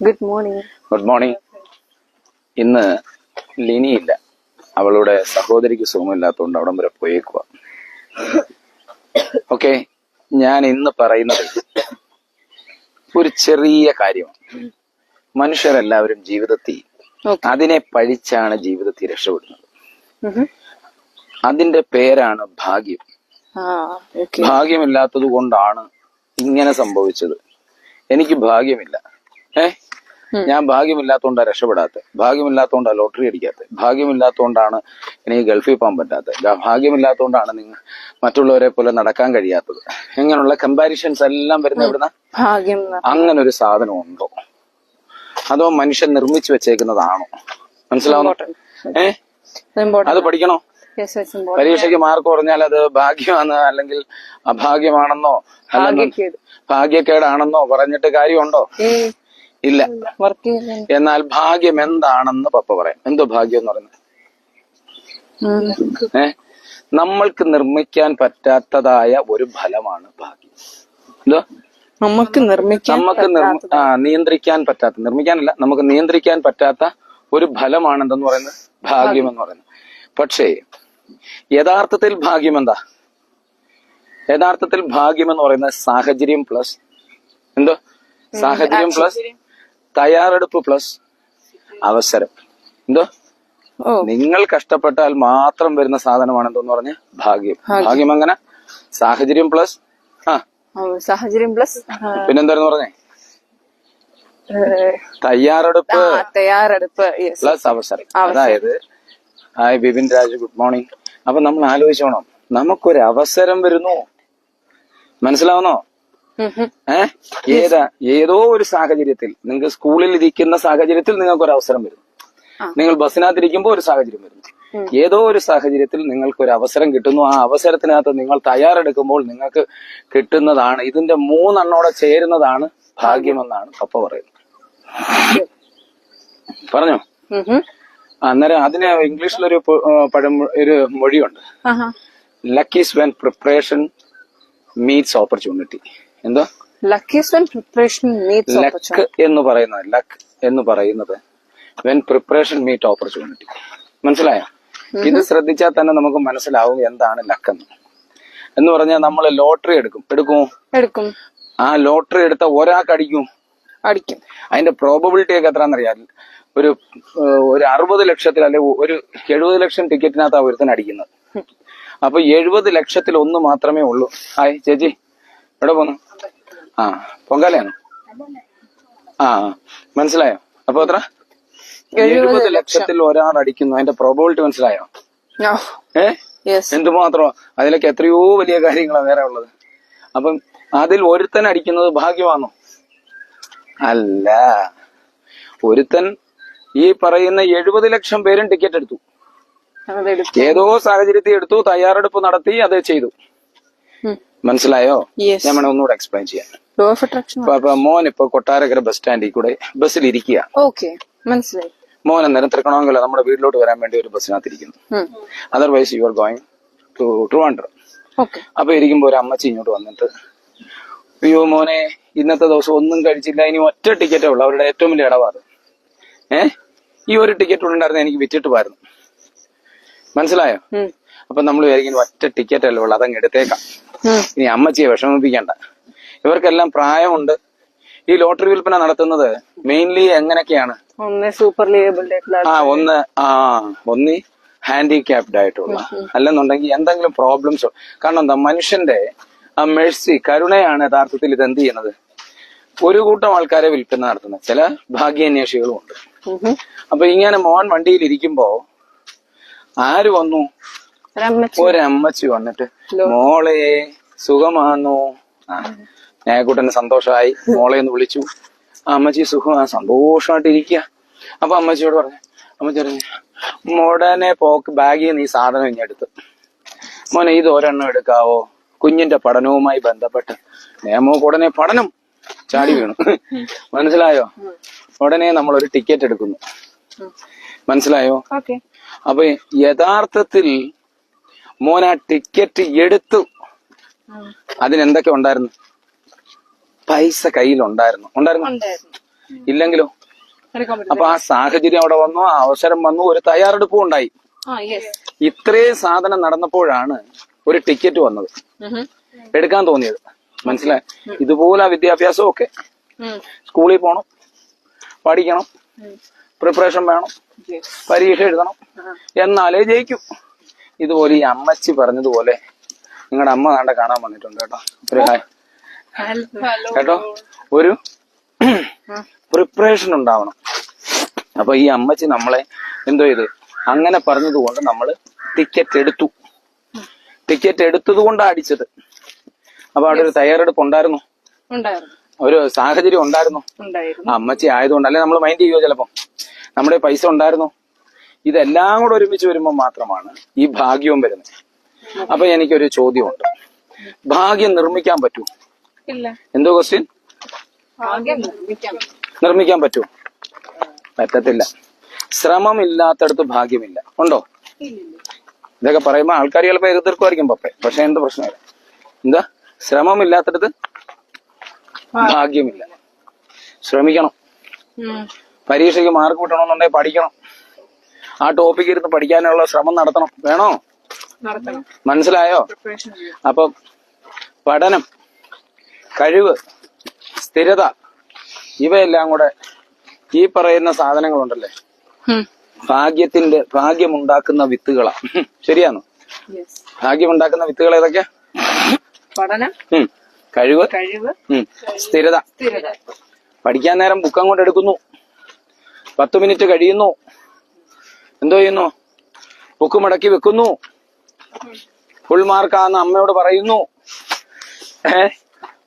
Good morning. Good morning. ഇന്ന് ലിനിയില്ല, അവളുടെ സഹോദരിക്ക് സുഖമില്ലാത്തതുകൊണ്ട് അവിടം വരെ പോയേക്കുക. ഓക്കെ, ഞാൻ ഇന്ന് പറയുന്നത് ഒരു ചെറിയ കാര്യമാണ്. മനുഷ്യരെല്ലാവരും ജീവിതത്തിൽ അതിനെ പഴിച്ചാണ് ജീവിതത്തിൽ രക്ഷപ്പെടുന്നത്. അതിന്റെ പേരാണ് ഭാഗ്യം. ഭാഗ്യമില്ലാത്തത് കൊണ്ടാണ് ഇങ്ങനെ സംഭവിച്ചത്. എനിക്ക് ഭാഗ്യമില്ല. ഞാൻ ഭാഗ്യമില്ലാത്തതുകൊണ്ടാണ് രക്ഷപ്പെടാത്തത്, ഭാഗ്യമില്ലാത്തതുകൊണ്ടാണ് ലോട്ടറി അടിക്കാത്തത്, ഭാഗ്യമില്ലാത്തതുകൊണ്ടാണ് എനിക്ക് ഗൾഫിൽ പോകാൻ പറ്റാത്തത്, ഭാഗ്യമില്ലാത്തതുകൊണ്ടാണ് നിങ്ങൾ മറ്റുള്ളവരെ പോലെ നടക്കാൻ കഴിയാത്തത്. ഇങ്ങനെയുള്ള കമ്പാരിഷൻസ് എല്ലാം വരുന്ന എവിടുന്ന? ഭാഗ്യം. അങ്ങനെ ഒരു സാധനം ഉണ്ടോ? അതോ മനുഷ്യൻ നിർമ്മിച്ചു വെച്ചേക്കുന്നതാണോ? മനസ്സിലാവുന്നോ? അത് പഠിക്കണോ? പരീക്ഷയ്ക്ക് മാർക്ക് കുറഞ്ഞാൽ അത് ഭാഗ്യമാണ് അല്ലെങ്കിൽ അഭാഗ്യമാണെന്നോ ഭാഗ്യക്കേടാണെന്നോ പറഞ്ഞിട്ട് കാര്യമുണ്ടോ? ഇല്ല. എന്നാൽ ഭാഗ്യം എന്താണെന്ന് പപ്പ പറയാം. എന്തോ ഭാഗ്യം എന്ന് പറയുന്നത്? നമ്മൾക്ക് നിർമ്മിക്കാൻ പറ്റാത്തതായ ഒരു ഫലമാണ് ഭാഗ്യം. എന്തോ? നമുക്ക് നിയന്ത്രിക്കാൻ പറ്റാത്ത, നിർമ്മിക്കാനല്ല, നമുക്ക് നിയന്ത്രിക്കാൻ പറ്റാത്ത ഒരു ഫലമാണ് എന്തെന്ന് പറയുന്നത്? ഭാഗ്യം എന്ന് പറയുന്നത്. പക്ഷേ യഥാർത്ഥത്തിൽ ഭാഗ്യം എന്താ? യഥാർത്ഥത്തിൽ ഭാഗ്യം എന്ന് പറയുന്നത് സാഹചര്യം പ്ലസ് എന്തോ? സാഹചര്യം പ്ലസ് തയ്യാറെടുപ്പ് പ്ലസ് അവസരം. എന്തോ? നിങ്ങൾ കഷ്ടപ്പെട്ടാൽ മാത്രം വരുന്ന സാധനമാണ് എന്തോന്ന് പറഞ്ഞ ഭാഗ്യം. ഭാഗ്യം അങ്ങനെ സാഹചര്യം പ്ലസ് സാഹചര്യം പ്ലസ് പിന്നെന്തായിരുന്നു പറഞ്ഞേ? തയ്യാറെടുപ്പ് പ്ലസ് അവസരം. അതായത് hi Bipin Raju, good morning. അപ്പൊ നമ്മൾ ആലോചിച്ചോണം, നമുക്കൊരു അവസരം വരുന്നു. മനസ്സിലാവുന്നോ? ഏതോ ഒരു സാഹചര്യത്തിൽ, നിങ്ങൾക്ക് സ്കൂളിൽ ഇരിക്കുന്ന സാഹചര്യത്തിൽ നിങ്ങൾക്കൊരു അവസരം വരുന്നു. നിങ്ങൾ ബസ്സിനകത്തിരിക്കുമ്പോൾ ഒരു സാഹചര്യം വരുന്നു. ഏതോ ഒരു സാഹചര്യത്തിൽ നിങ്ങൾക്കൊരു അവസരം കിട്ടുന്നു. ആ അവസരത്തിനകത്ത് നിങ്ങൾ തയ്യാറെടുക്കുമ്പോൾ നിങ്ങൾക്ക് കിട്ടുന്നതാണ്. ഇതിന്റെ മൂന്നെണ്ണോടെ ചേരുന്നതാണ് ഭാഗ്യമെന്നാണ് പപ്പ പറയുന്നത്. പറഞ്ഞോ? അന്നേരം അതിന് ഇംഗ്ലീഷിലൊരു ഒരു മൊഴിയുണ്ട്, luck is when preparation meets opportunity. എന്തോ? ലക്ക് എന്ന് പറയുന്നത് വെൻ പ്രിപ്പറേഷൻ മീറ്റ് ഓപ്പർച്യൂണിറ്റി. മനസ്സിലായോ? ഇത് ശ്രദ്ധിച്ചാൽ തന്നെ നമുക്ക് മനസ്സിലാവും എന്താണ് ലക്ക് എന്ന് പറഞ്ഞാൽ. നമ്മൾ ലോട്ടറി എടുക്കും. ആ ലോട്ടറി എടുത്ത ഒരാൾക്ക് അടിക്കും. അതിന്റെ പ്രോബബിലിറ്റി ഒക്കെ എത്രയാണെന്നറിയാം? ഒരു 60 ലക്ഷത്തിൽ അല്ലെ ഒരു 70 ലക്ഷം ടിക്കറ്റിനകത്താണ് ഒരുത്തൻ അടിക്കുന്നത്. അപ്പൊ 70 ലക്ഷത്തിൽ ഒന്ന് മാത്രമേ ഉള്ളൂ. ഹായ് ചേച്ചി, എവിടെ പോന്നു? പൊങ്കാലയാണോ? മനസ്സിലായോ? അപ്പൊ എത്ര? 70 ലക്ഷത്തിൽ ഒരാൾ അടിക്കുന്നു. അതിന്റെ പ്രോബബിലിറ്റി മനസ്സിലായോ? എന്തുമാത്രം? അതിലൊക്കെ എത്രയോ വലിയ കാര്യങ്ങളാണ് വേറെ ഉള്ളത്. അപ്പം അതിൽ ഒരുത്തൻ അടിക്കുന്നത് ഭാഗ്യമാണോ? അല്ല. ഒരുത്തൻ ഈ പറയുന്ന 70 ലക്ഷം പേരും ടിക്കറ്റ് എടുത്തു, ഏതോ സാഹചര്യത്തിൽ എടുത്തു, തയ്യാറെടുപ്പ് നടത്തി, അത് ചെയ്തു. മനസ്സിലായോ? ഞാൻ വേണം ഒന്നുകൂടെ എക്സ്പ്ലെയിൻ ചെയ്യാം. മോൻ ഇപ്പൊ കൊട്ടാരക്കര ബസ് സ്റ്റാൻഡിൽ കൂടെ ബസ്സിൽ ഇരിക്കുക. മനസ്സിലായി. മോൻ അന്നേരം തൃക്കണമംഗലം നമ്മുടെ വീട്ടിലോട്ട് വരാൻ വേണ്ടി ഒരു ബസ്സിനകത്തിരിക്കുന്നു. Otherwise you are going to Trivandrum. അപ്പൊ ഇരിക്കുമ്പോ ഒരു അമ്മച്ചി ഇങ്ങോട്ട് വന്നിട്ട്, അയ്യോ മോനെ, ഇന്നത്തെ ദിവസം ഒന്നും കഴിച്ചില്ല, ഇനി ഒറ്റ ടിക്കറ്റേ ഉള്ളു. അവരുടെ ഏറ്റവും വലിയ ഇടപാട്. ഈ ഒരു ടിക്കറ്റ് ഉണ്ടായിരുന്നു, എനിക്ക് വിറ്റിട്ട് പോയിരുന്നു. മനസ്സിലായോ? അപ്പൊ നമ്മൾ വിചാരിക്കുന്നു ഒറ്റ ടിക്കറ്റ് അല്ലേ ഉള്ളു, അതങ്ങ് എടുത്തേക്കാം, ഇനി അമ്മച്ചിയെ വിഷമിപ്പിക്കണ്ട. ഇവർക്കെല്ലാം പ്രായമുണ്ട്. ഈ ലോട്ടറി വിൽപ്പന നടത്തുന്നത് മെയിൻലി എങ്ങനെയൊക്കെയാണ്? ഒന്ന് ഹാൻഡിക്യാപ്ഡ് ആയിട്ടുള്ള, അല്ലെന്നുണ്ടെങ്കിൽ എന്തെങ്കിലും പ്രോബ്ലംസോ. കാരണം എന്താ? മനുഷ്യന്റെ ആ മെഴ്സി, കരുണയാണ് യഥാർത്ഥത്തിൽ ഇത് എന്ത് ചെയ്യണത്. ഒരു കൂട്ടം ആൾക്കാരെ വിൽപ്പന നടത്തുന്നത്, ചില ഭാഗ്യാന്വേഷികളും ഉണ്ട്. അപ്പൊ ഇങ്ങനെ മോൻ വണ്ടിയിൽ ഇരിക്കുമ്പോ ആര് വന്നു? ഒരമ്മച്ചി വന്നിട്ട്, മോളെ സുഖമാണോ? ഞായക്കൂട്ടന് സന്തോഷമായി, മോളെ ഒന്ന് വിളിച്ചു. അമ്മച്ചി സന്തോഷമായിട്ടിരിക്കുക. അപ്പൊ അമ്മച്ചിയോട് പറഞ്ഞു, മോടനെ ബാഗിൽ നീ സാധനം ഇങ്ങെടുത്ത്, മോനെ ഇത് ഒരെണ്ണം എടുക്കാവോ? കുഞ്ഞിന്റെ പഠനവുമായി ബന്ധപ്പെട്ട്. നിയമവും ഉടനെ പഠനം ചാടി വീണു. മനസ്സിലായോ? ഉടനെ നമ്മളൊരു ടിക്കറ്റ് എടുക്കുന്നു. മനസ്സിലായോ? അപ്പൊ യഥാർത്ഥത്തിൽ മോൻ ആ ടിക്കറ്റ് എടുത്തു. അതിനെന്തൊക്കെ ഉണ്ടായിരുന്നു? പൈസ കയ്യിൽ ഉണ്ടായിരുന്നു. ഇല്ലെങ്കിലോ? എടുക്കാൻ പറ്റും. അപ്പൊ ആ സാഹചര്യം അവിടെ വന്നു, ആ അവസരം വന്നു, ഒരു തയ്യാറെടുപ്പും ഉണ്ടായി. ഇത്രയും സാധനം നടന്നപ്പോഴാണ് ഒരു ടിക്കറ്റ് വന്നത്, എടുക്കാൻ തോന്നിയത്. മനസ്സിലായി? ഇതുപോലെ വിദ്യാഭ്യാസവും ഒക്കെ സ്കൂളിൽ പോണം, പഠിക്കണം, പ്രിപ്പറേഷൻ വേണം, പരീക്ഷ എഴുതണം, എന്നാലേ ജയിക്കും. ഇതുപോലെ ഈ അമ്മച്ചി പറഞ്ഞതുപോലെ നിങ്ങളുടെ അമ്മ നാണ്ട കാണാൻ വന്നിട്ടുണ്ട് കേട്ടോ. ഒരു കേട്ടോ, ഒരു പ്രിപ്പറേഷൻ ഉണ്ടാവണം. അപ്പൊ ഈ അമ്മച്ചി നമ്മളെ എന്തോ ചെയ്ത് അങ്ങനെ പറഞ്ഞതുകൊണ്ട് നമ്മള് ടിക്കറ്റ് എടുത്തു. ടിക്കറ്റ് എടുത്തത് കൊണ്ടാണ് അടിച്ചത്. അപ്പൊ അവിടെ ഒരു തയ്യാറെടുപ്പ് ഉണ്ടായിരുന്നു, ഒരു സാഹചര്യം ഉണ്ടായിരുന്നു. അമ്മച്ചി ആയതുകൊണ്ട് അല്ലെ നമ്മൾ മൈൻഡ് ചെയ്യുമോ? ചിലപ്പോ നമ്മുടെ പൈസ ഉണ്ടായിരുന്നു. ഇതെല്ലാം കൂടെ ഒരുമിച്ച് വരുമ്പോൾ മാത്രമാണ് ഈ ഭാഗ്യവും വരുന്നത്. അപ്പൊ എനിക്കൊരു ചോദ്യമുണ്ട്, ഭാഗ്യം നിർമ്മിക്കാൻ പറ്റൂ? എന്തോ ക്വസ്റ്റ്യൻ? നിർമ്മിക്കാൻ പറ്റൂ? പറ്റത്തില്ല. ശ്രമമില്ലാത്തടത്ത് ഭാഗ്യമില്ല. ഉണ്ടോ? ഇതൊക്കെ പറയുമ്പോ ആൾക്കാർ ചിലപ്പോ എതിർക്കുമായിരിക്കും പപ്പേ, പക്ഷെ എന്ത് പ്രശ്നമില്ല. എന്താ? ശ്രമമില്ലാത്തടത്ത് ഭാഗ്യമില്ല. ശ്രമിക്കണം. പരീക്ഷയ്ക്ക് മാർക്ക് കിട്ടണമെന്നുണ്ടെങ്കിൽ പഠിക്കണം. ആ ടോപ്പിക്ക് ഇരുന്ന് പഠിക്കാനുള്ള ശ്രമം നടത്തണം. വേണോ? മനസ്സിലായോ? അപ്പൊ പഠനം, കഴിവ്, സ്ഥിരത, ഇവയെല്ലാം കൂടെ ഈ പറയുന്ന സാധനങ്ങളുണ്ടല്ലേ, ഭാഗ്യമുണ്ടാക്കുന്ന വിത്തുകളാ. ശരിയാണോ? ഭാഗ്യമുണ്ടാക്കുന്ന വിത്തുകൾ ഏതൊക്കെയാ? പഠനം, കഴിവ്, സ്ഥിരത. പഠിക്കാൻ നേരം ബുക്ക് അങ്ങോട്ട് എടുക്കുന്നു, 10 മിനിറ്റ് കഴിയുന്നു, എന്തോ ചെയ്യുന്നു? ബുക്ക് മടക്കി വെക്കുന്നു, ഫുൾ മാർക്കാന്ന് അമ്മയോട് പറയുന്നു.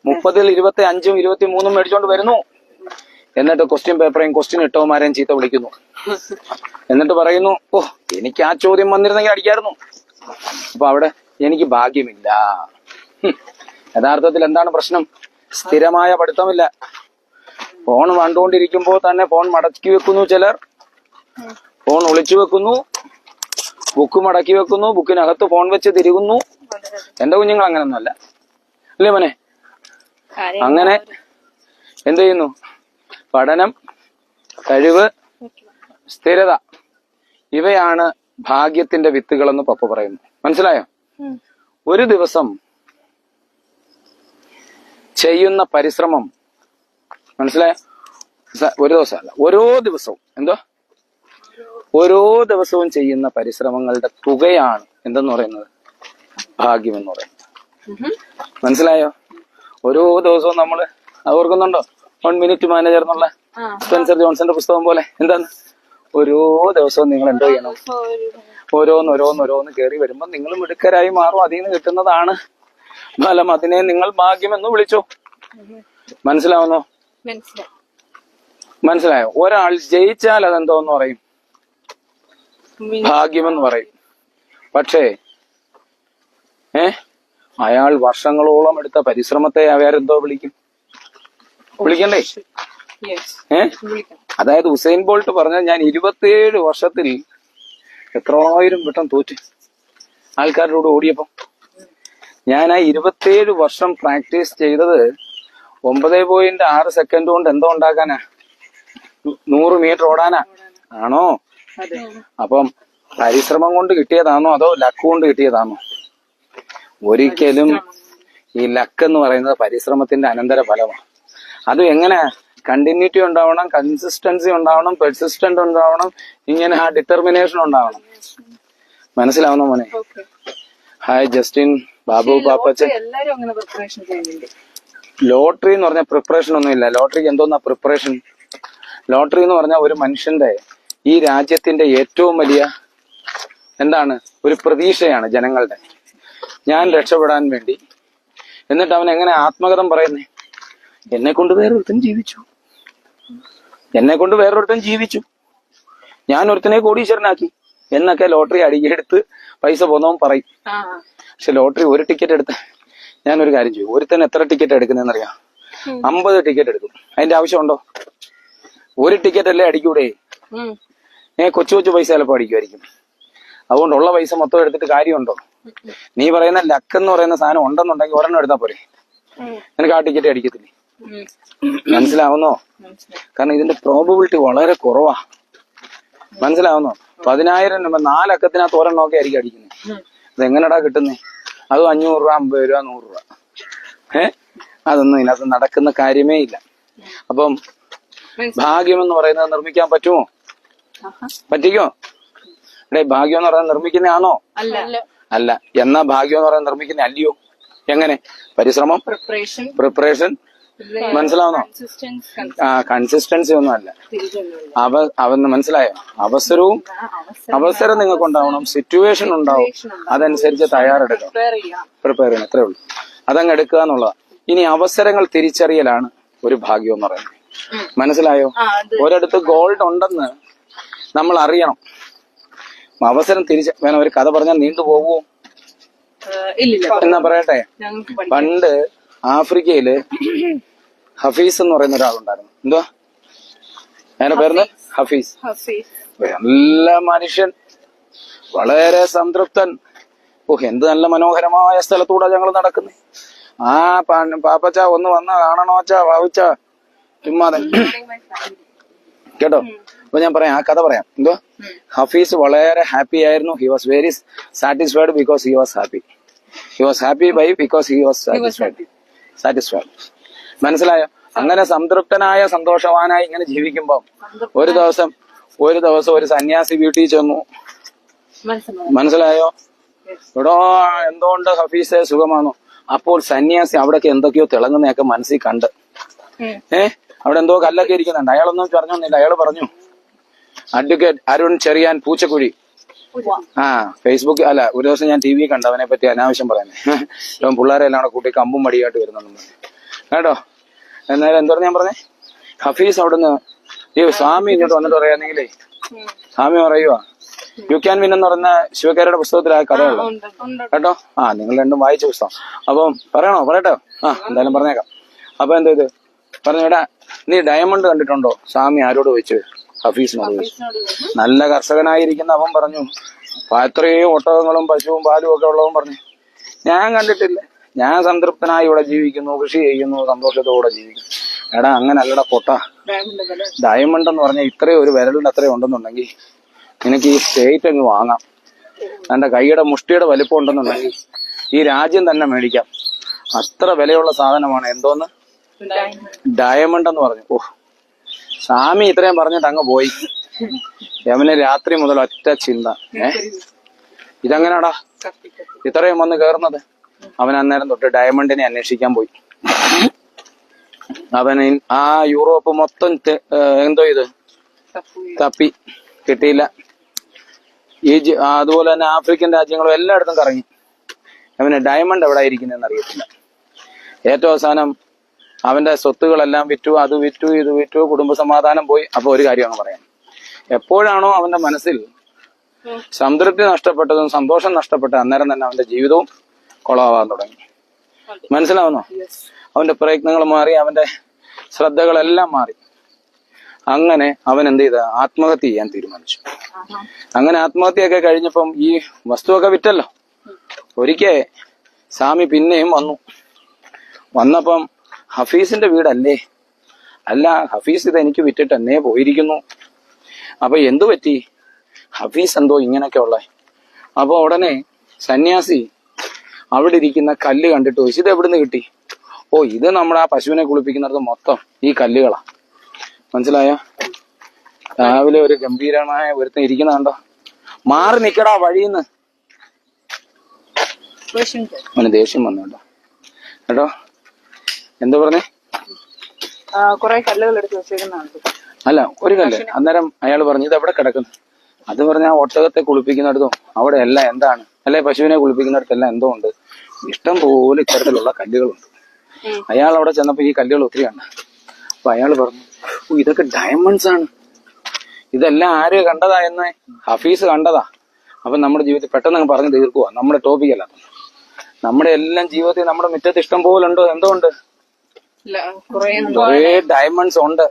30-ൽ 25-ഉം 23-ഉം മേടിച്ചോണ്ട് വരുന്നു. എന്നിട്ട് ക്വസ്റ്റ്യൻ പേപ്പറേയും ക്വസ്റ്റ്യൻ ഇട്ടവന്മാരെയും ചീത്ത വിളിക്കുന്നു. എന്നിട്ട് പറയുന്നു, ഓ എനിക്ക് ആ ചോദ്യം വന്നിരുന്നെങ്കിൽ അടിക്കായിരുന്നു. അപ്പൊ അവിടെ എനിക്ക് ഭാഗ്യമില്ല. യഥാർത്ഥത്തിൽ എന്താണ് പ്രശ്നം? സ്ഥിരമായ പഠിത്തമില്ല. ഫോൺ കണ്ടുകൊണ്ടിരിക്കുമ്പോൾ തന്നെ ഫോൺ മടക്കി വെക്കുന്നു ചിലർ, ഫോൺ ഒളിച്ചു വെക്കുന്നു, ബുക്ക് മടക്കി വെക്കുന്നു, ബുക്കിനകത്ത് ഫോൺ വെച്ച് തിരികുന്നു. എന്റെ കുഞ്ഞുങ്ങൾ അങ്ങനൊന്നുമല്ല, അല്ലേ മോനെ? അങ്ങനെ എന്ത് ചെയ്യുന്നു? പഠനം, കഴിവ്, സ്ഥിരത, ഇവയാണ് ഭാഗ്യത്തിന്റെ വിത്തുകളെന്ന് പപ്പ പറയുന്നു. മനസ്സിലായോ? ഒരു ദിവസം ചെയ്യുന്ന പരിശ്രമം, മനസ്സിലായോ? ഒരു ദിവസമല്ല, ഓരോ ദിവസവും. എന്തോ? ഓരോ ദിവസവും ചെയ്യുന്ന പരിശ്രമങ്ങളുടെ തുകയാണ് എന്തെന്ന് പറയുന്നത്? ഭാഗ്യം എന്ന് പറയുന്നത്. മനസ്സിലായോ? ഓരോ ദിവസവും നമ്മള് ഓർക്കുന്നുണ്ടോ? 1 മിനിറ്റ് മാനേജർ എന്നുള്ള സ്പെൻസർ ജോൺസന്റെ പുസ്തകം പോലെ. എന്താണ്? ഓരോ ദിവസവും നിങ്ങൾ എന്തോ ചെയ്യണം? ഓരോന്നോരോന്ന് കയറി വരുമ്പോൾ നിങ്ങൾ മിടുക്കരായി മാറും. അതിൽ നിന്ന് കിട്ടുന്നതാണ് ഫലം. അതിനെ നിങ്ങൾ ഭാഗ്യമെന്ന് വിളിച്ചോ. മനസ്സിലാവുന്നോ? മനസ്സിലായോ? ഒരാൾ ജയിച്ചാൽ അതെന്തോന്ന് പറയും? ഭാഗ്യമെന്ന് പറയും. പക്ഷേ അയാൾ വർഷങ്ങളോളം എടുത്ത പരിശ്രമത്തെ അവരെന്തോ വിളിക്കും? വിളിക്കണ്ടേ? അതായത് ഉസൈൻ ബോൾട്ട് പറഞ്ഞാൽ ഞാൻ 27 വർഷത്തിൽ എത്രായിരം വട്ടം തോറ്റ് ആൾക്കാരുടെ കൂടെ ഓടിയപ്പോ. ഞാൻ ആ 27 വർഷം പ്രാക്ടീസ് ചെയ്തത് 9.6 സെക്കൻഡ് കൊണ്ട് എന്തോ ഉണ്ടാക്കാനാ? 100 മീറ്റർ ഓടാനാ? ആണോ? അപ്പം പരിശ്രമം കൊണ്ട് കിട്ടിയതാണോ അതോ ലക്ക് കൊണ്ട് കിട്ടിയതാണോ? ഒരിക്കലും ഈ ലക്ക് എന്ന് പറയുന്നത് പരിശ്രമത്തിന്റെ അനന്തര ഫലമാണ്. അത് എങ്ങനെ? കണ്ടിന്യൂറ്റി ഉണ്ടാവണം, കൺസിസ്റ്റൻസി ഉണ്ടാവണം, പെർസിസ്റ്റന്റ് ഉണ്ടാവണം, ഇങ്ങനെ ആ ഡിറ്റർമിനേഷൻ ഉണ്ടാവണം. മനസ്സിലാവുന്ന മോനെ? Hi Justin, Babu Pappachan. Lottery എന്ന് പറഞ്ഞാൽ പ്രിപ്പറേഷൻ ഒന്നും ഇല്ല. ലോട്ടറിക്ക് എന്തോന്നാ പ്രിപ്പറേഷൻ? ലോട്ടറി എന്ന് പറഞ്ഞാൽ ഒരു മനുഷ്യന്റെ, ഈ രാജ്യത്തിന്റെ ഏറ്റവും വലിയ എന്താണ്? ഒരു പ്രതീക്ഷയാണ് ജനങ്ങളുടെ. ഞാൻ രക്ഷപ്പെടാൻ വേണ്ടി. എന്നിട്ട് അവൻ എങ്ങനെ ആത്മകഥം പറയുന്നേ? എന്നെ കൊണ്ട് വേറൊരുത്തൻ ജീവിച്ചു, ഞാൻ ഒരുത്തനെ കോടീശ്വരനാക്കി എന്നൊക്കെ ലോട്ടറി അടിയെടുത്ത് പൈസ പോന്നവൻ പറയും. പക്ഷെ ലോട്ടറി ഒരു ടിക്കറ്റ് എടുത്ത്, ഞാനൊരു കാര്യം ചെയ്യും, ഒരുത്തൻ എത്ര ടിക്കറ്റ് എടുക്കുന്നതെന്നറിയാം? 50 ടിക്കറ്റ് എടുക്കും. അതിന്റെ ആവശ്യമുണ്ടോ? ഒരു ടിക്കറ്റ് അല്ലേ അടിക്കൂടെ? കൊച്ചു പൈസ ചിലപ്പോൾ അടിക്കുമായിരിക്കും. അതുകൊണ്ടുള്ള പൈസ മൊത്തം എടുത്തിട്ട് കാര്യമുണ്ടോ? നീ പറയുന്ന ലക്ക് എന്ന് പറയുന്ന സാധനം ഉണ്ടെന്നുണ്ടെങ്കിൽ ഒരെണ്ണം എടുത്താൽ പോരെ? നിനക്ക് ആ ടിക്കറ്റ് അടിക്കത്തില്ലേ? മനസ്സിലാവുന്നോ? കാരണം ഇതിന്റെ പ്രോബബിലിറ്റി വളരെ കുറവാ. മനസ്സിലാവുന്നോ? 10,000 രൂപ 4 അക്കത്തിനകത്ത് ഒരെണ്ണമൊക്കെ ആയിരിക്കും അടിക്കുന്നത്. അതെങ്ങനെടാ കിട്ടുന്നേ? അതും 500 രൂപ, 50 രൂപ, 100 രൂപ. അതൊന്നും ഇതിനകത്ത് നടക്കുന്ന കാര്യമേ ഇല്ല. അപ്പം ഭാഗ്യം എന്ന് പറയുന്നത് നിർമ്മിക്കാൻ പറ്റുമോ? പറ്റിക്കോ? ഭാഗ്യം എന്ന് പറയുന്നത് നിർമ്മിക്കുന്നതാണോ? അല്ല. എന്നാ ഭാഗ്യം എന്ന് പറയുന്നത് നിർമ്മിക്കുന്ന അല്ലയോ? എങ്ങനെ? പരിശ്രമം, പ്രിപ്പറേഷൻ, മനസ്സിലാവുന്നോ? കൺസിസ്റ്റൻസി ഒന്നും അല്ല. അവന്ന് മനസ്സിലായോ? അവസരം നിങ്ങൾക്ക് ഉണ്ടാവണം, സിറ്റുവേഷൻ ഉണ്ടാവും, അതനുസരിച്ച് തയ്യാറെടുക്കണം, പ്രിപ്പയർ ചെയ്യണം. അത്രേ ഉള്ളൂ. അതങ്ങ് എടുക്കുക എന്നുള്ളതാ. ഇനി അവസരങ്ങൾ തിരിച്ചറിയലാണ് ഒരു ഭാഗ്യം എന്ന് പറയുന്നത്. മനസ്സിലായോ? ഒരിടത്ത് ഗോൾഡ് ഉണ്ടെന്ന് നമ്മൾ അറിയണം. അവസരം വേണം. ഒരു കഥ പറഞ്ഞാൽ നീണ്ടു പോകുമോ? എന്നാ പറയട്ടെ. പണ്ട് ആഫ്രിക്കയില് ഹഫീസ് എന്ന് പറയുന്ന ഒരാളുണ്ടായിരുന്നു. എന്തുവാ അതിന്റെ പേരുന്ന്? ഹഫീസ്. നല്ല മനുഷ്യൻ, വളരെ സംതൃപ്തൻ. എന്ത് നല്ല മനോഹരമായ സ്ഥലത്തൂടെ ഞങ്ങൾ നടക്കുന്നേ. ആ പാപ്പച്ച ഒന്ന് വന്ന കാണണോച്ചാ വാവിച്ച ചുമ്മാതെ കേട്ടോ. അപ്പൊ ഞാൻ പറയാം, ആ കഥ പറയാം. എന്തോ ഹഫീസ് വളരെ ഹാപ്പി ആയിരുന്നു. He was very satisfied because he was happy. He was happy by because he was satisfied. മനസ്സിലായോ? അങ്ങനെ സംതൃപ്തനായ സന്തോഷവാനായി ഇങ്ങനെ ജീവിക്കുമ്പോ ഒരു ദിവസം ഒരു സന്യാസി വീട്ടിൽ ചെന്നു. മനസ്സിലായോ? എടോ എന്തുകൊണ്ട് ഹഫീസെ സുഖമാണോ? അപ്പോൾ സന്യാസി അവിടൊക്കെ എന്തൊക്കെയോ തിളങ്ങുന്നതൊക്കെ മനസ്സിൽ കണ്ട്. അവിടെ എന്തോ കല്ലൊക്കെ ഇരിക്കുന്നുണ്ട്. അയാളൊന്നും പറഞ്ഞൊന്നുമില്ല. അയാൾ പറഞ്ഞു, അഡ്വക്കേറ്റ് അരുൺ ചെറിയാൻ പൂച്ചക്കുഴി. ഫേസ്ബുക്ക് അല്ല, ഒരു ദിവസം ഞാൻ TV കണ്ടു അവനെ പറ്റി അനാവശ്യം പറയുന്നത്. ഇപ്പം പിള്ളേരെ എല്ലാം കൂടെ കൂട്ടി കമ്പും മടിയായിട്ട് വരുന്നു കേട്ടോ. എന്നാലും എന്താ ഞാൻ പറഞ്ഞേ, ഹഫീസ് അവിടുന്ന് ഈ സ്വാമി ഇങ്ങോട്ട് വന്നിട്ട് പറയാന്നെങ്കിലേ, സ്വാമി പറയുവാ യു ക്യാൻ വിൻ എന്ന് പറയുന്ന ശിവകാരുടെ പുസ്തകത്തിൽ ആ കഥയുള്ളൂ കേട്ടോ. നിങ്ങൾ രണ്ടും വായിച്ച പുസ്തകം. അപ്പം പറയട്ടോ? എന്തായാലും പറഞ്ഞേക്കാം. അപ്പൊ എന്തോ ഇത് പറഞ്ഞേടാ, നീ ഡയമണ്ട് കണ്ടിട്ടുണ്ടോ? സ്വാമി ആരോട് ചോദിച്ചു? ഹഫീസിനോട് ചോദിച്ചു. നല്ല കർഷകനായിരിക്കുന്ന അവൻ പറഞ്ഞു, എത്രയും ഒട്ടകങ്ങളും പശുവും പാലും ഒക്കെ ഉള്ളവൻ പറഞ്ഞു, ഞാൻ കണ്ടിട്ടില്ല, ഞാൻ സംതൃപ്തനായി ഇവിടെ ജീവിക്കുന്നു, കൃഷി ചെയ്യുന്നു, സന്തോഷത്തോടെ ജീവിക്കുന്നു. എടാ അങ്ങനല്ലടാ പൊട്ട. ഡയമണ്ട് എന്ന് പറഞ്ഞാൽ ഇത്രയും ഒരു വിരലിന്റെ അത്രയും ഉണ്ടെന്നുണ്ടെങ്കിൽ നിനക്ക് ഈ സ്റ്റേറ്റ് അങ്ങ് വാങ്ങാം. എന്റെ കൈയുടെ മുഷ്ടിയുടെ വലിപ്പം ഉണ്ടെന്നുണ്ടെങ്കിൽ ഈ രാജ്യം തന്നെ മേടിക്കാം. അത്ര വിലയുള്ള സാധനമാണ്. എന്തോന്ന്? ഡയമണ്ട് എന്ന് പറഞ്ഞു. സ്വാമി ഇത്രയും പറഞ്ഞിട്ട് അങ്ങ് പോയി. യവന് രാത്രി മുതൽ ഒറ്റ ചിന്ത, ഇതെങ്ങനാടാ ഇത്രയും വന്ന് കേറുന്നത്? അവൻ അന്നേരം തൊട്ട് ഡയമണ്ടിനെ അന്വേഷിക്കാൻ പോയി. അവന് ആ യൂറോപ്പ് മൊത്തം എന്തോ ഇത് തപ്പി, കിട്ടിയില്ല. അതുപോലെ തന്നെ ആഫ്രിക്കൻ രാജ്യങ്ങളും എല്ലായിടത്തും കറങ്ങി. അവന് ഡയമണ്ട് എവിടെ ഇരിക്കുന്നതെന്ന് അറിയത്തില്ല. ഏറ്റവും അവസാനം അവന്റെ സ്വത്തുകളെല്ലാം വിറ്റു, അത് വിറ്റു, ഇത് വിറ്റു, കുടുംബ സമാധാനം പോയി. അപ്പൊ ഒരു കാര്യം അങ്ങ് പറയാം, എപ്പോഴാണോ അവന്റെ മനസ്സിൽ സംതൃപ്തി നഷ്ടപ്പെട്ടതും സന്തോഷം നഷ്ടപ്പെട്ടത്, അന്നേരം തന്നെ അവന്റെ ജീവിതവും കൊളാവാൻ തുടങ്ങി. മനസ്സിലാവുന്നോ? അവന്റെ പ്രയത്നങ്ങൾ മാറി, അവന്റെ ശ്രദ്ധകളെല്ലാം മാറി. അങ്ങനെ അവൻ എന്ത് ചെയ്ത? ആത്മഹത്യ ചെയ്യാൻ തീരുമാനിച്ചു. അങ്ങനെ ആത്മഹത്യയൊക്കെ കഴിഞ്ഞപ്പം ഈ വസ്തുവൊക്കെ വിറ്റല്ലോ. ഒരിക്കൽ സ്വാമി പിന്നെയും വന്നപ്പം ഹഫീസിന്റെ വീടല്ലേ? അല്ല, ഹഫീസ് ഇത് എനിക്ക് വിറ്റിട്ട് എന്നേ പോയിരിക്കുന്നു. അപ്പൊ എന്തു പറ്റി? ഹഫീസ് എന്തോ ഇങ്ങനെയൊക്കെ ഉള്ള. അപ്പൊ ഉടനെ സന്യാസി അവിടെ ഇരിക്കുന്ന കല്ല് കണ്ടിട്ട് ചോദിച്ചു, ഇത് എവിടുന്ന് കിട്ടി? ഇത് നമ്മുടെ ആ പശുവിനെ കുളിപ്പിക്കുന്നിടത്ത് മൊത്തം ഈ കല്ലുകളാ. മനസ്സിലായോ? രാവിലെ ഒരു ഗംഭീരമായ ഒരുത്തൻ ഇരിക്കുന്ന കണ്ടോ? മാറി നിക്കടാ വഴിന്ന്. അവന് ദേഷ്യം വന്നു കേട്ടോ. എന്താ പറഞ്ഞേ? കുറെ കല്ലുകൾ എടുത്ത് വെച്ചേക്കുന്നതാണ്. അല്ല, ഒരു കല്ല്. അന്നേരം അയാൾ പറഞ്ഞു, ഇത് എവിടെ കിടക്കുന്നു? അത് പറഞ്ഞ ആ ഒട്ടകത്തെ കുളിപ്പിക്കുന്നിടത്തും അവിടെ എല്ലാം എന്താണ്, അല്ലെ പശുവിനെ കുളിപ്പിക്കുന്നിടത്തെല്ലാം എന്തോ ഉണ്ട്. ഇഷ്ടം പോലെ ഇത്തരത്തിലുള്ള കല്ലുകളുണ്ട്. അയാൾ അവിടെ ചെന്നപ്പോ ഈ കല്ലുകൾ ഒത്തിരി ഉണ്ട്. അപ്പൊ അയാൾ പറഞ്ഞു, ഇതൊക്കെ ഡയമണ്ട്സ് ആണ്. ഇതെല്ലാം ആര് കണ്ടതാ എന്ന്? ഹഫീസ് കണ്ടതാ. അപ്പൊ നമ്മുടെ ജീവിതത്തിൽ പെട്ടെന്ന് പറഞ്ഞു തീർക്കുക. നമ്മുടെ ടോപ്പിക്കല്ല, നമ്മുടെ എല്ലാം ജീവിതത്തിൽ നമ്മുടെ മുറ്റത്ത് ഇഷ്ടം പോലെ ഉണ്ടോ? എന്തോ ഉണ്ട്, കുറേ ഡയമണ്ട്സ് ഉണ്ട്.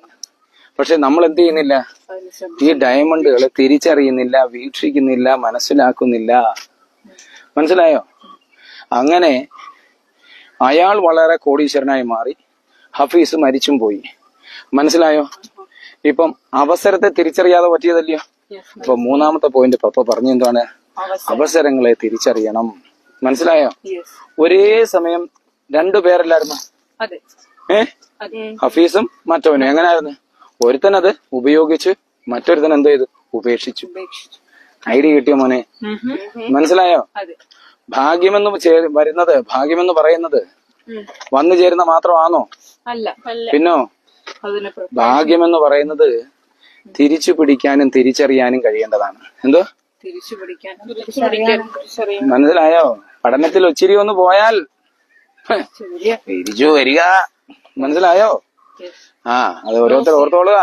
പക്ഷെ നമ്മൾ എന്ത് ചെയ്യുന്നില്ല? ഈ ഡയമണ്ടുകളെ തിരിച്ചറിയുന്നില്ല, വീക്ഷിക്കുന്നില്ല, മനസ്സിലാക്കുന്നില്ല. മനസ്സിലായോ? അങ്ങനെ അയാൾ വളരെ കോടീശ്വരനായി മാറി. ഹഫീസ് മരിച്ചും പോയി. മനസ്സിലായോ? ഇപ്പം അവസരത്തെ തിരിച്ചറിയാതെ പറ്റിയതല്ലയോ. അപ്പൊ മൂന്നാമത്തെ പോയിന്റ് പപ്പ പറഞ്ഞു എന്താണ്? അവസരങ്ങളെ തിരിച്ചറിയണം. മനസ്സിലായോ? ഒരേ സമയം രണ്ടുപേരല്ലായിരുന്നു. ഹഫീസും മറ്റവനും എങ്ങനായിരുന്നു? ഒരുത്തനത് ഉപയോഗിച്ച് മറ്റൊരുത്തൻ എന്ത് ചെയ്തു? ഉപേക്ഷിച്ചു. ഐഡിയ കിട്ടിയോ മോനെ? മനസ്സിലായോ? ഭാഗ്യമെന്ന് വരുന്നത്, ഭാഗ്യമെന്ന് പറയുന്നത് വന്നു ചേരുന്ന മാത്രമാണോ? പിന്നോ ഭാഗ്യമെന്ന് പറയുന്നത് തിരിച്ചു പിടിക്കാനും തിരിച്ചറിയാനും കഴിയേണ്ടതാണ്. എന്തോ മനസ്സിലായോ? പഠനത്തിൽ ഒച്ചിരി ഒന്ന് പോയാൽ തിരിച്ചു വരിക. മനസ്സിലായോ? അത് ഓരോരുത്തർ ഓർത്തോളുക.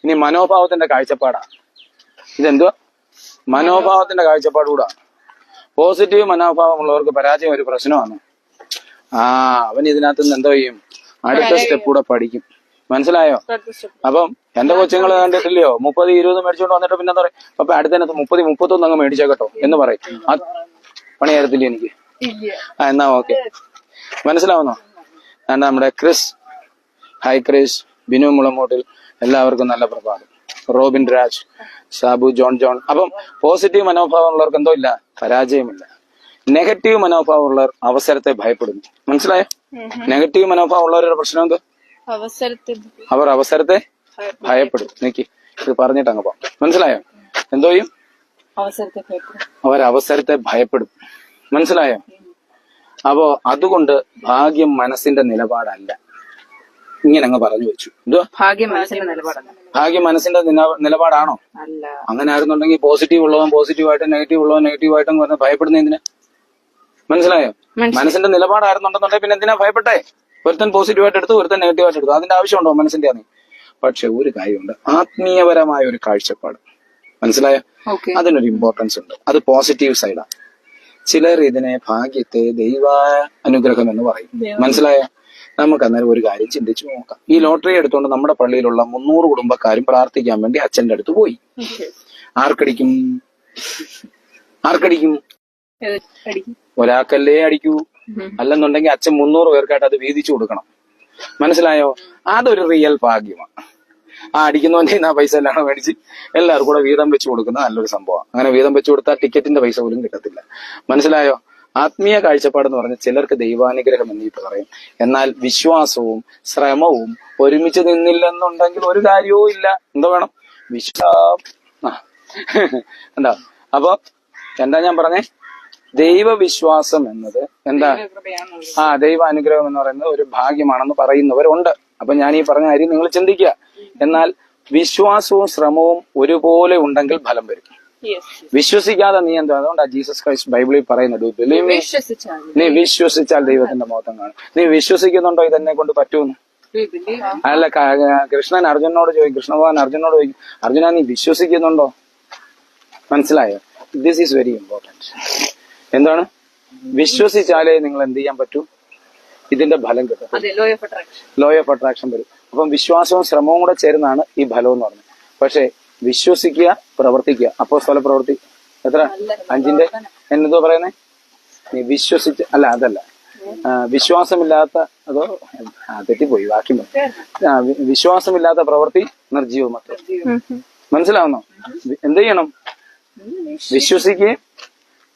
ഇനി മനോഭാവത്തിന്റെ കാഴ്ചപ്പാടാ. ഇതെന്തുവാ? മനോഭാവത്തിന്റെ കാഴ്ചപ്പാടുകൂടാ. പോസിറ്റീവ് മനോഭാവമുള്ളവർക്ക് പരാജയം ഒരു പ്രശ്നമാണ്. അവൻ ഇതിനകത്ത് നിന്ന് എന്തോ ചെയ്യും? അടുത്ത സ്റ്റെപ്പ് കൂടെ പഠിക്കും. മനസ്സിലായോ? അപ്പം എന്റെ കൊച്ചുങ്ങൾ കണ്ടിട്ടില്ലയോ 30-20 മേടിച്ചോണ്ട് വന്നിട്ട് പിന്നെ എന്താ പറയും? അപ്പൊ അടുത്തതിനകത്ത് 30-31 അങ്ങ് മേടിച്ചാ കേട്ടോ എന്ന് പറയും. പണി തരത്തില്ല എനിക്ക്. എന്നാ ഓക്കെ. മനസ്സിലാവുന്നോ? നമ്മുടെ Chris, high Chris, Binu Mulamoottil, എല്ലാവർക്കും നല്ല പ്രഭാതം. Robin Raj, Sabu John. അപ്പം പോസിറ്റീവ് മനോഭാവമുള്ളവർക്ക് എന്തോ ഇല്ല, പരാജയമില്ല. നെഗറ്റീവ് മനോഭാവമുള്ളവർ അവസരത്തെ ഭയപ്പെടുന്നു. മനസ്സിലായോ? നെഗറ്റീവ് മനോഭാവമുള്ളവരുടെ പ്രശ്നം എന്തോ? അവർ അവസരത്തെ ഭയപ്പെടും. നിക്ക് ഇത് പറഞ്ഞിട്ട് അങ്ങ് പോവാം. മനസ്സിലായോ? എന്തോ ചെയ്യും? അവർ അവസരത്തെ ഭയപ്പെടും. മനസ്സിലായോ? അപ്പോ അതുകൊണ്ട് ഭാഗ്യം മനസ്സിന്റെ നിലപാടല്ല. ഇങ്ങനെ അങ്ങ് പറഞ്ഞു വെച്ചു. എന്തോ ഭാഗ്യം മനസ്സിന്റെ നിലപാടല്ല. ഭാഗ്യം മനസ്സിന്റെ നിലപാടാണോ? അങ്ങനെ ആയിരുന്നുണ്ടെങ്കിൽ പോസിറ്റീവ് ഉള്ളവൻ പോസിറ്റീവായിട്ടും നെഗറ്റീവ് ഉള്ളവൻ നെഗറ്റീവായിട്ടും പറഞ്ഞ് ഭയപ്പെടുന്ന എന്തിനാ? മനസ്സിലായോ? മനസ്സിന്റെ നിലപാടായിരുന്നുണ്ടെന്നുണ്ടെങ്കിൽ പിന്നെ എന്തിനാ ഭയപ്പെട്ടെ? ഒരുത്തൻ പോസിറ്റീവായിട്ട് എടുത്തു, ഒരുത്തൻ നെഗറ്റീവായിട്ട് എടുത്തു. അതിന്റെ ആവശ്യമുണ്ടോ മനസ്സിന്റെ? പക്ഷെ ഒരു കാര്യമുണ്ട്, ആത്മീയപരമായ ഒരു കാഴ്ചപ്പാട്. മനസ്സിലായോ? അതിനൊരു ഇമ്പോർട്ടൻസ് ഉണ്ട്. അത് പോസിറ്റീവ് സൈഡാണ്. ചിലർ ഇതിനെ ഭാഗ്യത്തെ ദൈവ അനുഗ്രഹം എന്ന് പറയും. മനസ്സിലായോ? നമുക്ക് അന്നേരം ഒരു കാര്യം ചിന്തിച്ചു നോക്കാം. ഈ ലോട്ടറി എടുത്തുകൊണ്ട് നമ്മുടെ പള്ളിയിലുള്ള 300 കുടുംബക്കാരും പ്രാർത്ഥിക്കാൻ വേണ്ടി അച്ഛന്റെ അടുത്ത് പോയി. ആർക്കടിക്കും? ഒരാൾക്കല്ലേ അടിക്കൂ. അല്ലെന്നുണ്ടെങ്കിൽ അച്ഛൻ 300 പേർക്കായിട്ട് അത് വീതിച്ചു കൊടുക്കണം. മനസ്സിലായോ? അതൊരു റിയൽ ഭാഗ്യമാണ്. അടിക്കുന്നവന്റെ ആ പൈസ എല്ലാം മേടിച്ച് എല്ലാവർക്കും കൂടെ വീതം വെച്ച് കൊടുക്കുന്ന നല്ലൊരു സംഭവമാണ്. അങ്ങനെ വീതം വെച്ച് കൊടുത്താൽ ടിക്കറ്റിന്റെ പൈസ പോലും കിട്ടത്തില്ല. മനസ്സിലായോ? ആത്മീയ കാഴ്ചപ്പാടെന്ന് പറഞ്ഞാൽ ചിലർക്ക് ദൈവാനുഗ്രഹം എന്ന് പറയും. എന്നാൽ വിശ്വാസവും ശ്രമവും ഒരുമിച്ച് നിന്നില്ലെന്നുണ്ടെങ്കിൽ ഒരു കാര്യവും ഇല്ല. എന്തോ വേണം? എന്താ? അപ്പൊ എന്താ ഞാൻ പറഞ്ഞേ? ദൈവവിശ്വാസം എന്നത് എന്താ? ദൈവാനുഗ്രഹം എന്ന് പറയുന്നത് ഒരു ഭാഗ്യമാണെന്ന് പറയുന്നവരുണ്ട്. അപ്പൊ ഞാൻ ഈ പറഞ്ഞ കാര്യം നിങ്ങൾ ചിന്തിക്കുക. എന്നാൽ വിശ്വാസവും ശ്രമവും ഒരുപോലെ ഉണ്ടെങ്കിൽ ഫലം വരും. വിശ്വസിക്കാതെ നീ എന്താ? അതുകൊണ്ടാ ജീസസ് ക്രൈസ്റ്റ് ബൈബിളിൽ പറയുന്നത്, നീ വിശ്വസിച്ചാൽ ദൈവത്തിന്റെ മഹത്വം കാണും. നീ വിശ്വസിക്കുന്നുണ്ടോ ഇതെന്നെ കൊണ്ട് പറ്റൂന്ന്? അല്ല, കൃഷ്ണൻ അർജുനോട് ചോദിക്കും, കൃഷ്ണഭഗവാൻ അർജുനോട് ചോദിക്കും, അർജുന നീ വിശ്വസിക്കുന്നുണ്ടോ? മനസ്സിലായോ? This is very important. എന്താണ്? വിശ്വസിച്ചാലേ നിങ്ങൾ എന്ത് ചെയ്യാൻ പറ്റൂ? ഇതിന്റെ ഫലം കിട്ടും. ലോ ഓഫ് അട്രാക്ഷൻ വരും. അപ്പം വിശ്വാസവും ശ്രമവും കൂടെ ചേരുന്നതാണ് ഈ ഫലം എന്ന് പറഞ്ഞത്. പക്ഷെ വിശ്വസിക്കുക, പ്രവർത്തിക്കുക. അപ്പോസ്തല പ്രവൃത്തി എത്ര? 5 എന്തോ പറയുന്നേ? നീ വിശ്വസിച്ച് അതല്ല, വിശ്വാസമില്ലാത്ത അതോ തെറ്റിപ്പോയി വാക്യം. വിശ്വാസമില്ലാത്ത പ്രവൃത്തി നിർജീവമത്രേ. മനസ്സിലാവുന്നോ? എന്ത് ചെയ്യണം? വിശ്വസിക്കുകയും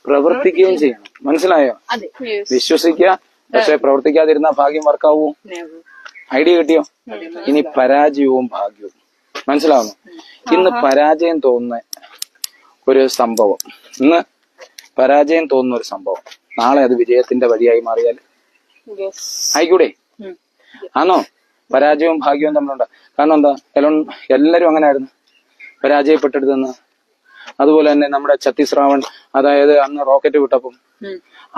പ്രവർത്തിക്കുകയും ചെയ്യണം. മനസ്സിലായോ? വിശ്വസിക്കുക, പക്ഷെ പ്രവർത്തിക്കാതിരുന്ന ഭാഗ്യം വർക്കാവൂ? ഐഡിയ കിട്ടിയോ? ഇനി പരാജയവും ഭാഗ്യവും. മനസ്സിലാവുന്നു? ഇന്ന് പരാജയം തോന്നുന്ന ഒരു സംഭവം, ഇന്ന് പരാജയം തോന്നുന്ന ഒരു സംഭവം നാളെ അത് വിജയത്തിന്റെ വഴിയായി മാറിയാൽ ആയിക്കൂടെ? ആണോ? പരാജയവും ഭാഗ്യവും തമ്മിലുണ്ട്. കാരണം എന്താ? എല്ലാരും അങ്ങനെ ആയിരുന്നു പരാജയപ്പെട്ടെടുത്തെന്ന്. അതുപോലെ തന്നെ നമ്മുടെ ഛത്തീസ്റാവൺ, അതായത് അന്ന് റോക്കറ്റ് വിട്ടപ്പം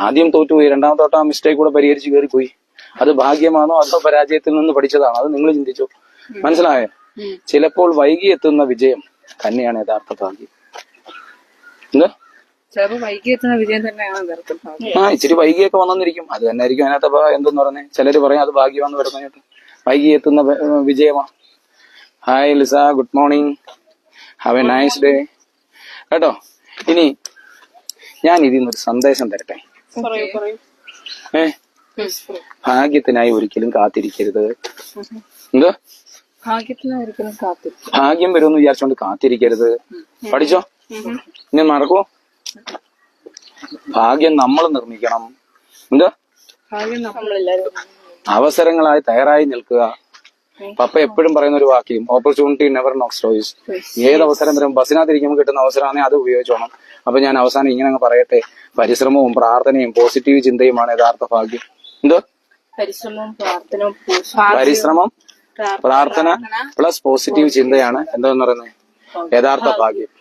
ആദ്യം തോറ്റുപോയി, രണ്ടാമത്തെ തൊട്ട് ആ മിസ്റ്റേക്ക് കൂടെ പരിഹരിച്ച് കയറിപ്പോയി. അത് ഭാഗ്യമാണോ അതോ പരാജയത്തിൽ നിന്ന് പഠിച്ചതാണോ? അത് നിങ്ങൾ ചിന്തിച്ചോ. മനസ്സിലായോ? ചിലപ്പോൾ വൈകി എത്തുന്ന വിജയം തന്നെയാണ് യഥാർത്ഥ ഭാഗ്യം. എന്താ? ഇച്ചിരി വൈകിയൊക്കെ വന്നിരിക്കും, അത് തന്നെ ആയിരിക്കും അതിനകത്ത് എന്തെന്ന് പറഞ്ഞേ. ചിലര് പറയും അത് ഭാഗ്യമാണെന്ന് വരുന്നതായിട്ട്. വൈകി എത്തുന്ന വിജയമാ. Hi Lisa, good morning, have a nice day കേട്ടോ. ഇനി ഞാൻ ഇതിൽ നിന്നൊരു സന്ദേശം തരട്ടെ. ഭാഗ്യത്തിനായി ഒരിക്കലും കാത്തിരിക്കരുത്. എന്തോ ഭാഗ്യത്തിന് ഒരിക്കലും കാത്തിരിക്കും. ഭാഗ്യം വരുമെന്ന് വിചാരിച്ചോണ്ട് കാത്തിരിക്കരുത്. പഠിച്ചോ, ഇനി മറക്കോ? ഭാഗ്യം നമ്മൾ നിർമ്മിക്കണം. എന്താ? ഭാഗ്യം നമ്മളെല്ലാരും അവസരങ്ങളായി തയ്യാറായി നിൽക്കുക. പപ്പ എപ്പോഴും പറയുന്ന ഒരു വാക്യം, ഓപ്പർച്യൂണിറ്റി നെവർ നോക്സ് ചോയ്സ്. ഏത് അവസരം വരും, ബസ്സിനകത്തിരിക്കുമ്പോൾ കിട്ടുന്ന അവസരമാണെങ്കിൽ അത് ഉപയോഗിച്ചോണം. അപ്പൊ ഞാൻ അവസാനം ഇങ്ങനെ അങ്ങ് പറയട്ടെ, പരിശ്രമവും പ്രാർത്ഥനയും പോസിറ്റീവ് ചിന്തയുമാണ് യഥാർത്ഥ ഭാഗ്യം. എന്തോ? പരിശ്രമം, പ്രാർത്ഥന, പരിശ്രമം, പ്രാർത്ഥന പ്ലസ് പോസിറ്റീവ് ചിന്തയാണ് എന്താന്ന് പറയുന്നത് യഥാർത്ഥ ഭാഗ്യം.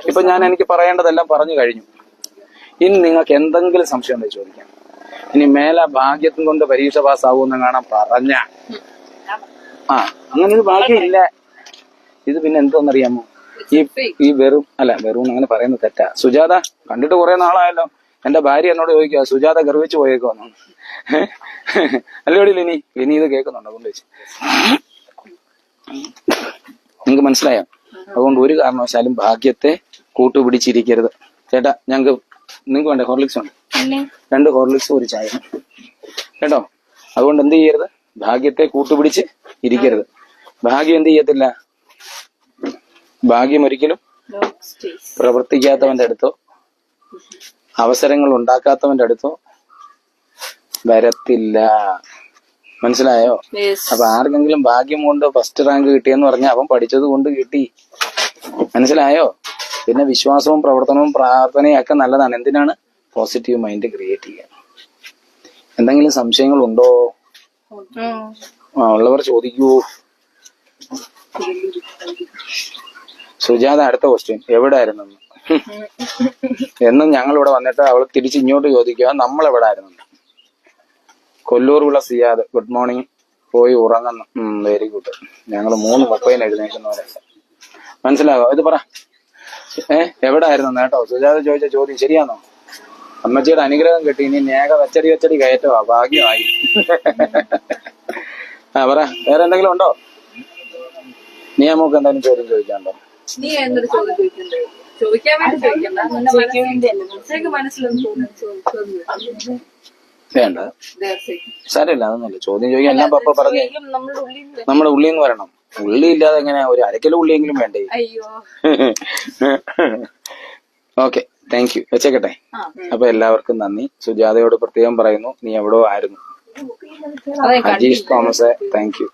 ഇപ്പൊ ഞാൻ എനിക്ക് പറയേണ്ടതെല്ലാം പറഞ്ഞു കഴിഞ്ഞു. ഇനി നിങ്ങൾക്ക് എന്തെങ്കിലും സംശയം ഉണ്ടെങ്കിൽ ചോദിക്കാം. ഇനി മേലെ ഭാഗ്യത്തും കൊണ്ട് പരീക്ഷ പാസ്സാവൂന്ന് കാണാൻ പറഞ്ഞ അങ്ങനെ ഒരു ഭാഗ്യം ഇല്ല. ഇത് പിന്നെ എന്തോന്നറിയാമോ, ഈ വെറും അങ്ങനെ പറയുന്നത് തെറ്റാ. സുജാത കണ്ടിട്ട് കുറെ നാളായല്ലോ. എന്റെ ഭാര്യ എന്നോട് ചോദിക്കുക, സുജാത ഗർവിച്ചു പോയേക്കോന്നു. അല്ലോടി ലിനി ഇത് കേൾക്കുന്നുണ്ടോ കൊണ്ട് വെച്ച്? നിങ്ങക്ക് മനസ്സിലായോ? അതുകൊണ്ട് ഒരു കാരണവശാലും ഭാഗ്യത്തെ കൂട്ടുപിടിച്ചിരിക്കരുത്. ചേട്ടാ, നിങ്ങൾക്ക് വേണ്ടേ ഹോർലിക്സ് ഉണ്ട്? 2 ഹോർലിക്സ്, ഒരു ചായ കേട്ടോ. അതുകൊണ്ട് എന്ത് ചെയ്യരുത്, ഭാഗ്യത്തെ കൂട്ടുപിടിച്ച് ഇരിക്കരുത്. ഭാഗ്യം എന്ത് ചെയ്യത്തില്ല, ഭാഗ്യം ഒരിക്കലും പ്രവർത്തിക്കാത്തവന്റെ അടുത്തോ അവസരങ്ങൾ ഉണ്ടാക്കാത്തവന്റെ അടുത്തോ വരത്തില്ല. മനസ്സിലായോ? അപ്പൊ ആർക്കെങ്കിലും ഭാഗ്യം കൊണ്ട് ഫസ്റ്റ് റാങ്ക് കിട്ടിയെന്ന് പറഞ്ഞാൽ അവൻ പഠിച്ചത് കൊണ്ട് കിട്ടി. മനസ്സിലായോ? പിന്നെ വിശ്വാസവും പ്രവർത്തനവും പ്രാർത്ഥനയും ഒക്കെ നല്ലതാണ്. എന്തിനാണ്? പോസിറ്റീവ് മൈൻഡ് ക്രിയേറ്റ് ചെയ്യാൻ. എന്തെങ്കിലും സംശയങ്ങളുണ്ടോ? ഉള്ളവർ ചോദിക്കൂ. സുജാത അടുത്ത ക്വസ്റ്റ്യൻ, എവിടായിരുന്നു എന്നും ഞങ്ങൾ ഇവിടെ വന്നിട്ട് അവൾ തിരിച്ച് ഇങ്ങോട്ട് ചോദിക്കുക, നമ്മൾ എവിടായിരുന്നു? കൊല്ലൂർ വിള സിയാദ്, ഗുഡ് മോർണിംഗ്, പോയി ഉറങ്ങുന്നു. Very good. ഞങ്ങൾ 3:30 എഴുന്നേക്കുന്നവരെ. മനസ്സിലാകോ? ഇത് പറ, എവിടായിരുന്നു കേട്ടോ? സുജാത ചോദിച്ച ചോദ്യം ശരിയാണോ? അമ്മച്ചിയുടെ അനുഗ്രഹം കിട്ടി. ഇനി നേക വെച്ചടി കയറ്റവാ, ഭാഗ്യമായി. പറ, വേറെ എന്തെങ്കിലും ഉണ്ടോ? നീ നമുക്ക് എന്തെങ്കിലും ചോദ്യം ചോദിക്കാണ്ടോ? നീ എന്തൊരു ചോദ്യം ചോദിക്കണ്ടേ? ചോദിക്കാൻ വേണ്ടി വേണ്ട, സാരമില്ല, അതൊന്നുമില്ല. ചോദ്യം ചോദിക്കാൻ എല്ലാം പപ്പ പറഞ്ഞു. നമ്മുടെ ഉള്ളിൽ നിന്ന് വരണം. ഉള്ളി ഇല്ലാതെ എങ്ങനെ? ഒരു അരക്കിലോ ഉള്ളിയെങ്കിലും വേണ്ടേ? Okay, thank you. വെച്ചേക്കട്ടെ. അപ്പൊ എല്ലാവർക്കും നന്ദി. സുജാതയോട് പ്രത്യേകം പറയുന്നു, നീ എവിടോ ആയിരുന്നു. Ajeesh Thomas, thank U.